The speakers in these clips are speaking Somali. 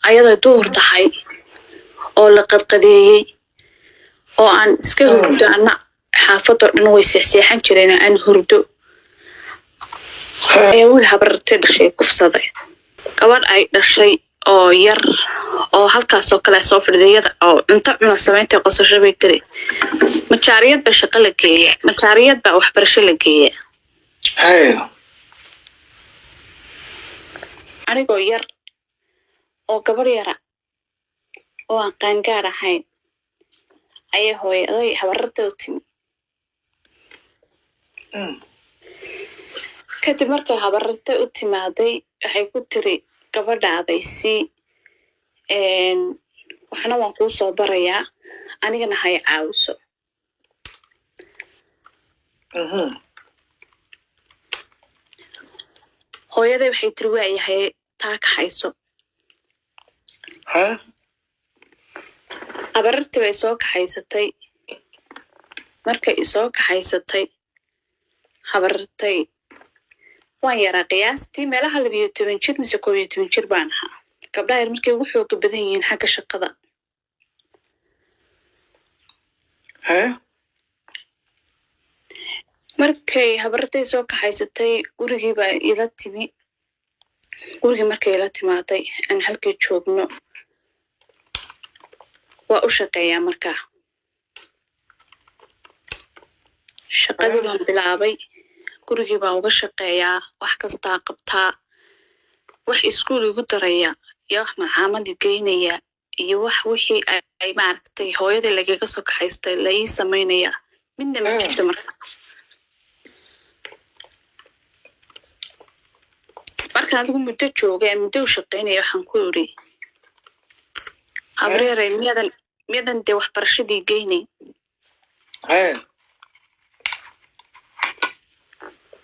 ayada duur tahay oo la qadqadeeyay oo aan iska hurdo ana xaafado dhan way seexseexan jireen aan hurdo ee wiil habartay dhashay kufsaday gabadh ay dhashay oo yar oo halkaas oo kale soo fadhiyada oo inta cuna sameeyay qosasho bay tiri machaariyad ba shaqo la geeyay machaariyad ba waxbarasho la geeyay anigoo yar oo gabar yara oo aan qaangaar ahayn ayay hooyaday habartay u timi kadib markay habartay u timaaday waxay ku tiri gabadhaaday si waxna waan kuu soo barayaa anigana hay caawiso hooyaday waxay tiri waayahay taa ka hayso habartay way soo kaxaysatay markay soo kaxaysatay habartay waan yaraa qiyaastii meelaha 12 jir mise 11 jir baan ahaa gabdhaha yar markay ugu xoog badan yihiin xagga shaqada markay habartay soo kaxaysatay gurigii baa ila timi gurigii markay ila timaaday aan halkii joogno waa u shaqeeyaa markaa shaqadii baan bilaabay gurigii baan uga shaqeeyaa wax kasta qabtaa wax iskuul igu daraya iyo wax maxaamadii geynaya iyo wax wixii ay maaragtay hooyada lagaga soo kaxaystay la ii sameynaya midna ma jirto marka adigu muddo joogay muddo u shaqeynaya waxaan ku yiri habreeray miyadan dee waxbarashadii geynay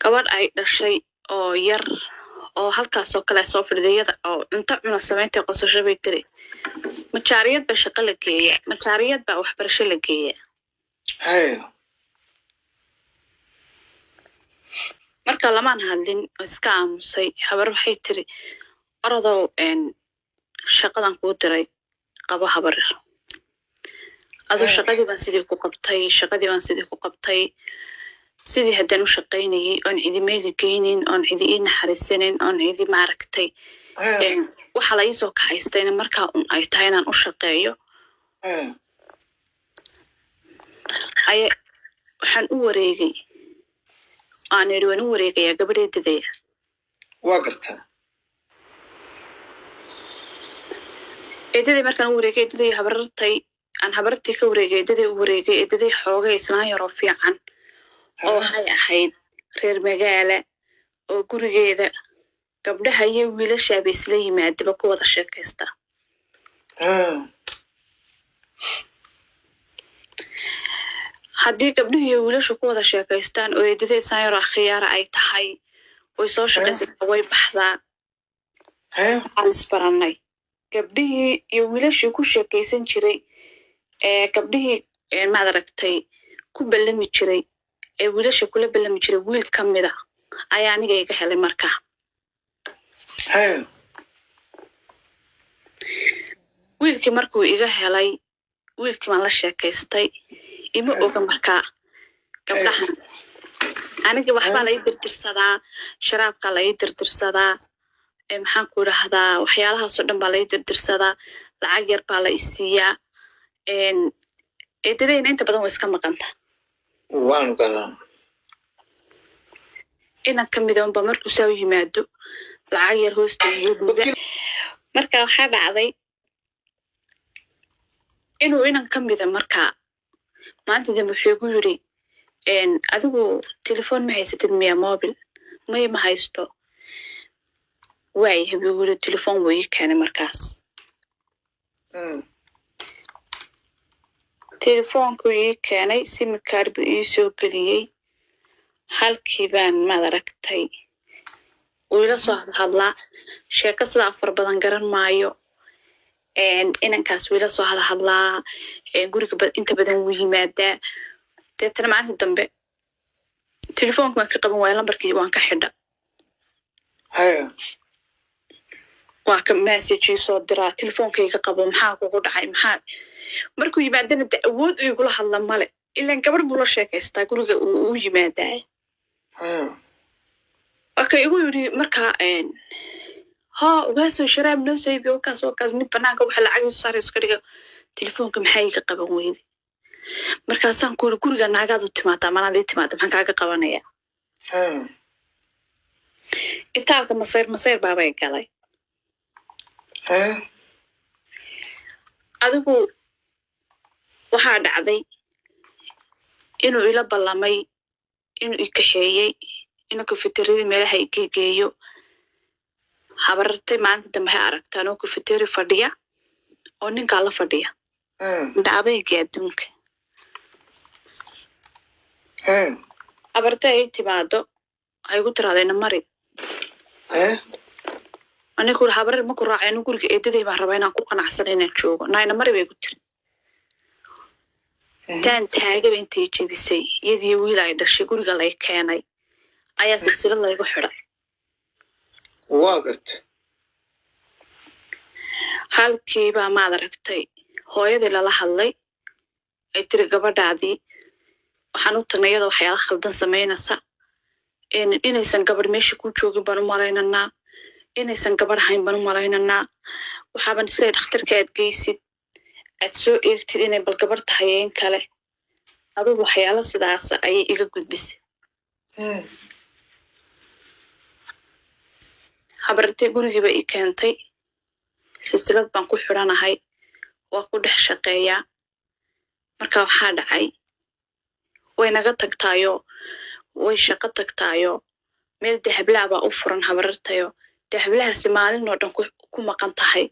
gabadh ay dhashay oo yar oo halkaas oo kale soo fadhiyada oo inta cuna sameeyay qosasho bay tiri machaariyad ba shaqo la geeyay machaariyad ba waxbarasho la geeyay marka lamaan hadlin iska aamusay habar waxay tiri oradow shaqadan ku diray qabo habar adu shaqadii baan sidii ku qabtay sidii haddaan u shaqeynayay oon cidi meeli geynin oon cidi ii naxariisanin oon cidi maaragtay waxa la ii soo kaxaystayna markaa un ay tahay inaan u shaqeeyo waxaan u wareegay aan yidhi waan u wareegayaa gabadheedadaya waa gartaa eedadii markaan u wareegay eedadii habartay aan habartii ka wareegay eedadii u wareegay eedadii xoogay islaan yaroo fiican oo waxay ahayd reer magaala oo gurigeeda gabdhaha iyo wiilashaaba isla yimaadaba ku wada sheekaysta haddii gabdhuhu iyo wiilashu ku wada sheekaystaan oo eedadii islaan yaroo khiyaara ay tahay way soo shaqaysataa way baxdaa aan isbarannay gabdhihii iyo wiilashii ku sheekaysan jiray gabdhihii maad aragtay ku ballami jiray wiilasha kula ballami jiray wiil ka mida ayaa aniga iga helay markaa wiilkii markuu iga helay wiilkii baan la sheekaystay ima oga markaa gabdhahan aniga waxbaa la ii dirdirsadaa sharaabkaa la ii dirdirsadaa maxaan ku idhaahdaa waxyaalahaasoo dhan baa la ii dirdirsadaa lacag yar baa la isiiyaa eedadeyna inta badan way iska maqanta waan garan inan ka mida unba markuu saa u yimaado lacag yar hoosta iyo dhida marka waxaa dhacday inuu inan ka mida markaa maanta dambe wuxuu igu yidhi adigu telefoon ma haysatid miya mobil may ma haysto waayahay buu yidhi telefoon wuu ii keenay markaas telefoonku ii keenay simikaar buu ii soo geliyey halkii baan maad aragtay wuu ila soo hadlaa sheeko sida afar badan garan maayo inankaas wuu ila soo hadlaa guriga inta badan wuu yimaadaa deetana maalinta dambe telefoonka waan ka qaban waaya lambarkii waan ka xidha waa ka message soo diraa telefoonkayga qabo maxaa kugu dhacay maxaa markuu yimaadana de awood uu igula hadla male ilaan gabadh buu la sheekaystaa guriga uu yimaadaa waka igu yidhi markaa ها وقاسو شراب نو سويبي وكاس mid banaanka waxa lacag saaray iska dhiga telefoonka maxay iga qaban weyday markaasaan ku guriga naagaad u timaadaa malaadii timaada maxaan kaaga qabanaya itaalka masayr baabay galay adigu waxaa dhacday inuu ila ballamay inuu i kaxeeyey inuu kafeteeriyada meelaha i geeyo habartay maalinta dambe hay aragtaan oo kafeteeri fadhiya oo ninkaa la fadhiya dhacdayga adduunka habartay ay timaado ay gu tiraadayna mari anigu habarar ma ku raacayno guriga eedaday baan rabaa inaan ku qanacsana inaan joogo nayna mari bay gu tiri taan taagaba intay jebisay iyadii wiil ay dhashay guriga lay keenay ayaa silsilad laygu xidhay واقت halkii baa maad aragtay hooyadii lala hadlay ay tiri gabadhaadii waxaan u tagnay iyadoo waxyaala khaldan samaynaysa inaysan gabadh meesha ku joogin baan u malaynanaa inaysan gabadh ahayn baan u malaynanaa waxaaban isleeyahay dhakhtarka aad geysid aad soo eegtid inay bal gabadh tahay in kale adigu waxyaala sidaas ayay iga gudbisay habartay gurigiiba i keentay silsilad baan ku xidhanahay waa ku dhex shaqeeyaa marka waxaa dhacay way naga tagtaayo way shaqo tagtaayo meel dahablaa baa u furan habarartayo dahablahaasi maalin oo dhan ku maqan tahay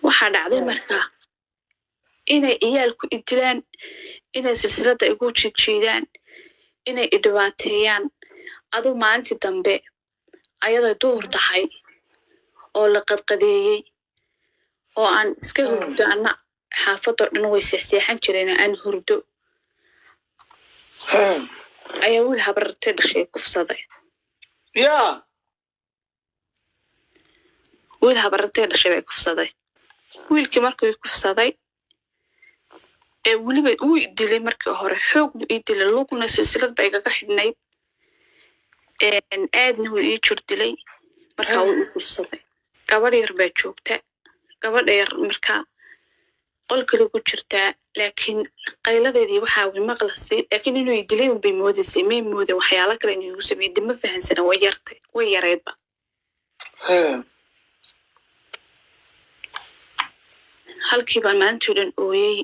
waxaa dhacday markaa inay ciyaalku i dilaan inay silsiladda igu jiidaan inay i dhibaateeyaan aduu maalintii dambe ayadoo duhur tahay oo la qadqadeeyey oo aan iska hurdo ana xaafadoo dhan way seexseexan jireen aan hurdo ayaa wiil habartay dhashay kufsaday wiil habartay dhashay bay kufsaday wiilkii markuu kufsaday weliba uu i dilay markii hore xoog buu i dilay lugna silsilad baa igaga xidhnayd aadna wuu ii jir dilay markaa wuu i kufsaday gabadh yar baa joogta gabadha yar markaa qolkale ku jirtaa laakiin qayladeedii waxaa way maqlasay laakiin inuu i dilay unbay moodaysay may mooda waxyaala kale inuu igu sameeyey dib ma fahansana way yareedba halkii baan maalintii dhan ooyey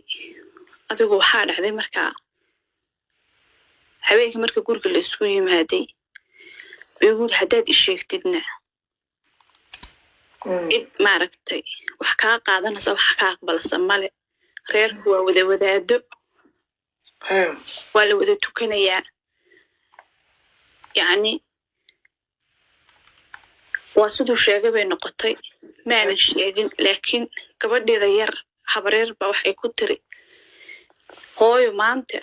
adigu waxaa dhacday markaa habeenkii marka guriga la isku yimaaday igu yidhi haddaad i sheegtidna cid maaragtay wax kaa qaadanaysa wax kaa aqbalasa male reerku waa wada wadaado waa la wada tukanayaa yacni waa siduu sheegay bay noqotay maanan sheegin laakiin gabadheeda yar habareer baa waxay ku tiri hooyo maanta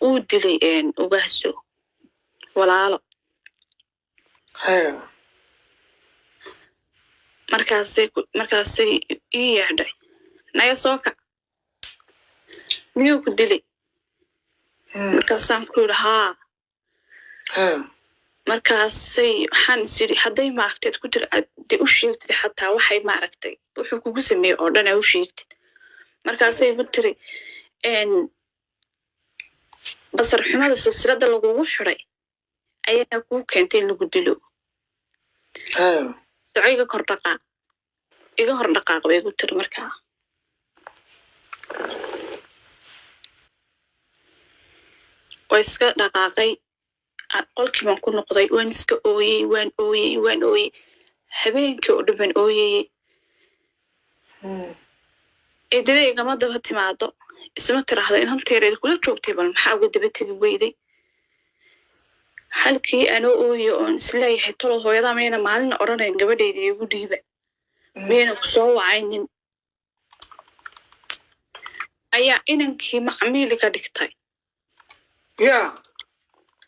uu dilay ugaaso walaalo markaasay ii yeedhay naya soo kac miyuu ku dilay markaasaan ku yidhi haa markaasay waxaan is idhi hadday maaragteed ku jira aad de u sheegtid xataa waxay maaragtay wuxuu kugu sameeyey oo dhan aa u sheegtid markaasay ku tiri basar xumada silsiladda lagugu xidhay ayaa kuu keentay in lagu dilo soco iga hor dhaqaaq bay gu tiri markaa waa iska dhaqaaqay qolkii baan ku noqday waan iska ooyey waan ooyey habeenkii oo dhan baan ooyeyey eedaday igama daba timaado isma tiraahdo in hanteereed kula joogtay bal maxaa uga daba tegi weyday halkii anoo ooye oon isleeyahay tolo hooyadaa mayna maalina odhanayn gabadhayda igu dhiiba mayna ku soo wacaynin ayaa inankii macmiili ka dhigtay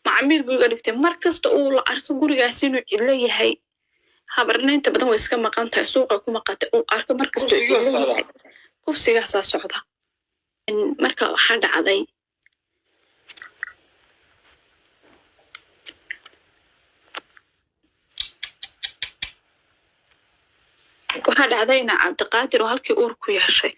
macmiil buu iga dhigtay mar kasta uu la arko gurigaas inuu cidlo yahay habarna inta badan way iska maqan tahay suuqa ku maqatay uu arko mar kasta Kufsigaa socda. kufsigaasaa socda marka waxaa dhacday ina cabdiqaadir oo halkii uur ku yeeshay